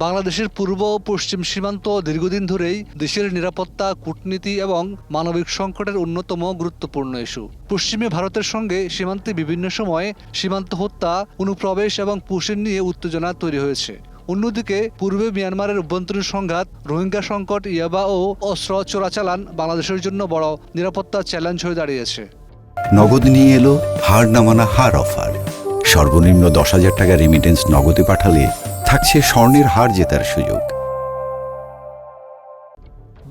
বাংলাদেশের পূর্ব ও পশ্চিম সীমান্ত দীর্ঘদিন ধরেই দেশের নিরাপত্তা, কূটনীতি এবং মানবিক সংকটের অন্যতম গুরুত্বপূর্ণ ইস্যু। পশ্চিমে ভারতের সঙ্গে সীমান্তে বিভিন্ন সময়ে সীমান্ত হত্যা, অনুপ্রবেশ এবং পুষের নিয়ে উত্তেজনা তৈরি হয়েছে। অন্যদিকে পূর্বে মিয়ানমারের অভ্যন্তরীণ সংঘাত, রোহিঙ্গা সংকট, ইয়াবা ও অস্ত্র চোরাচালান বাংলাদেশের জন্য বড় নিরাপত্তা চ্যালেঞ্জ হয়ে দাঁড়িয়েছে। নগদ নিয়ে এলো হার না মানা হার অফার। সর্বনিম্ন 10,000 টাকা রেমিটেন্স নগদে পাঠালে থাকছে স্বর্ণের হার জেতার সুযোগ।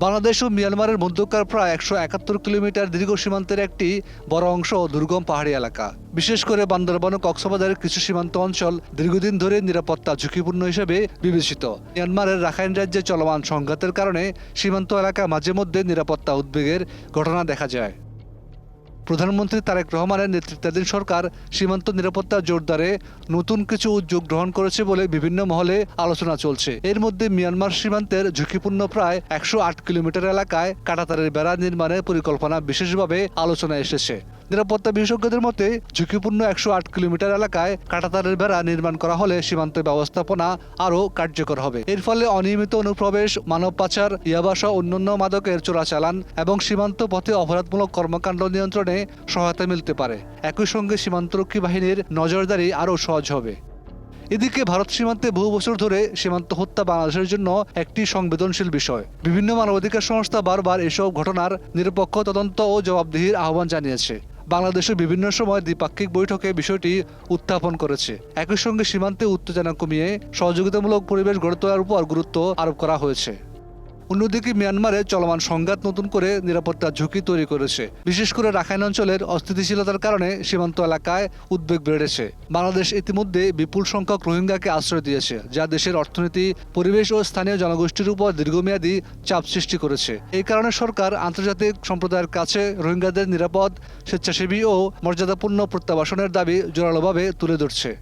বাংলাদেশ ও মিয়ানমারের মধ্যকার প্রায় 171 কিলোমিটার দীর্ঘ সীমান্তের একটি বড় অংশ দুর্গম পাহাড়ি এলাকা। বিশেষ করে বান্দরবান ও কক্সবাজারের কিছু সীমান্ত অঞ্চল দীর্ঘদিন ধরে নিরাপত্তা ঝুঁকিপূর্ণ হিসেবে বিবেচিত। মিয়ানমারের রাখাইন রাজ্যে চলমান সংঘাতের কারণে সীমান্ত এলাকা মাঝে মধ্যে নিরাপত্তা উদ্বেগের ঘটনা দেখা যায়। প্রধানমন্ত্রী তারেক রহমানের নেতৃত্বাধীন সরকার সীমান্ত নিরাপত্তা জোরদারে নতুন কিছু উদ্যোগ গ্রহণ করেছে বলে বিভিন্ন মহলে আলোচনা চলছে। এর মধ্যে মিয়ানমার সীমান্তের ঝুঁকিপূর্ণ প্রায় 108 কিলোমিটার এলাকায় কাঁটাতারের বেড়া নির্মাণের পরিকল্পনা বিশেষভাবে আলোচনায় এসেছে। নিরাপত্তা বিশেষজ্ঞদের মতে ঝুঁকিপূর্ণ 108 কিলোমিটার এলাকায় কাঁটাতারের বেড়া নির্মাণ করা হলে সীমান্ত ব্যবস্থাপনা আরও কার্যকর হবে। এর ফলে অনিয়মিত অনুপ্রবেশ, মানব পাচার, ইয়াবাসহ অন্যান্য মাদকের চোরাচালান এবং সীমান্ত পথে অপরাধমূলক কর্মকাণ্ড নিয়ন্ত্রণে সহায়তা মিলতে পারে। একই সঙ্গে সীমান্তরক্ষী বাহিনীর নজরদারি আরও সহজ হবে। এদিকে ভারত সীমান্তে বহু বছর ধরে সীমান্ত হত্যা বাংলাদেশের জন্য একটি সংবেদনশীল বিষয়। বিভিন্ন মানবাধিকার সংস্থা বারবার এসব ঘটনার নিরপেক্ষ তদন্ত ও জবাবদিহির আহ্বান জানিয়েছে। বাংলাদেশের বিভিন্ন সময় দ্বিপাক্ষিক বৈঠকে বিষয়টি উত্থাপন করেছে। একই সঙ্গে সীমান্তে উত্তেজনা কমিয়ে সহযোগিতামূলক পরিবেশ গড়ে তোলার উপর গুরুত্ব আরোপ করা হয়েছে। অন্যদিকে মিয়ানমারে চলমান সংঘাত নতুন করে নিরাপত্তার ঝুঁকি তৈরি করেছে। বিশেষ করে রাখাইন অঞ্চলের অস্থিতিশীলতার কারণে সীমান্ত এলাকায় উদ্বেগ বেড়েছে। বাংলাদেশ ইতিমধ্যে বিপুল সংখ্যক রোহিঙ্গাকে আশ্রয় দিয়েছে, যা দেশের অর্থনীতি, পরিবেশ ও স্থানীয় জনগোষ্ঠীর উপর দীর্ঘমেয়াদী চাপ সৃষ্টি করেছে। এই কারণে সরকার আন্তর্জাতিক সম্প্রদায়ের কাছে রোহিঙ্গাদের নিরাপদ, স্বেচ্ছাসেবী ও মর্যাদাপূর্ণ প্রত্যাবাসনের দাবি জোরালোভাবে তুলে ধরছে।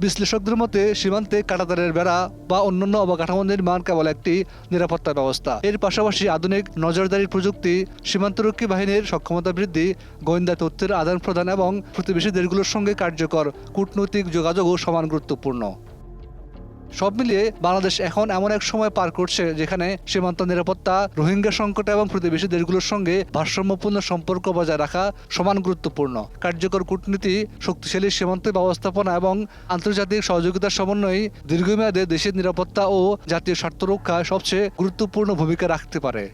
বিশ্লেষকদের মতে সীমান্তে কাঁটাতারের বেড়া বা অন্যান্য অবকাঠামো নির্মাণ কেবল একটি নিরাপত্তা ব্যবস্থা। এর পাশাপাশি আধুনিক নজরদারি প্রযুক্তি, সীমান্তরক্ষী বাহিনীর সক্ষমতা বৃদ্ধি, গোয়েন্দা তথ্যের আদান প্রদান এবং প্রতিবেশী দেশগুলোর সঙ্গে কার্যকর কূটনৈতিক যোগাযোগও সমান গুরুত্বপূর্ণ। সব মিলিয়ে বাংলাদেশ এখন এমন এক সময় পার করছে যেখানে সীমান্ত নিরাপত্তা, রোহিঙ্গা সংকট এবং প্রতিবেশী দেশগুলোর সঙ্গে ভারসাম্যপূর্ণ সম্পর্ক বজায় রাখা সমান গুরুত্বপূর্ণ। কার্যকর কূটনীতি, শক্তিশালী সীমান্ত ব্যবস্থাপনা এবং আন্তর্জাতিক সহযোগিতার সমন্বয়ে দীর্ঘমেয়াদে দেশের নিরাপত্তা ও জাতীয় স্বার্থ রক্ষায় সবচেয়ে গুরুত্বপূর্ণ ভূমিকা রাখতে পারে।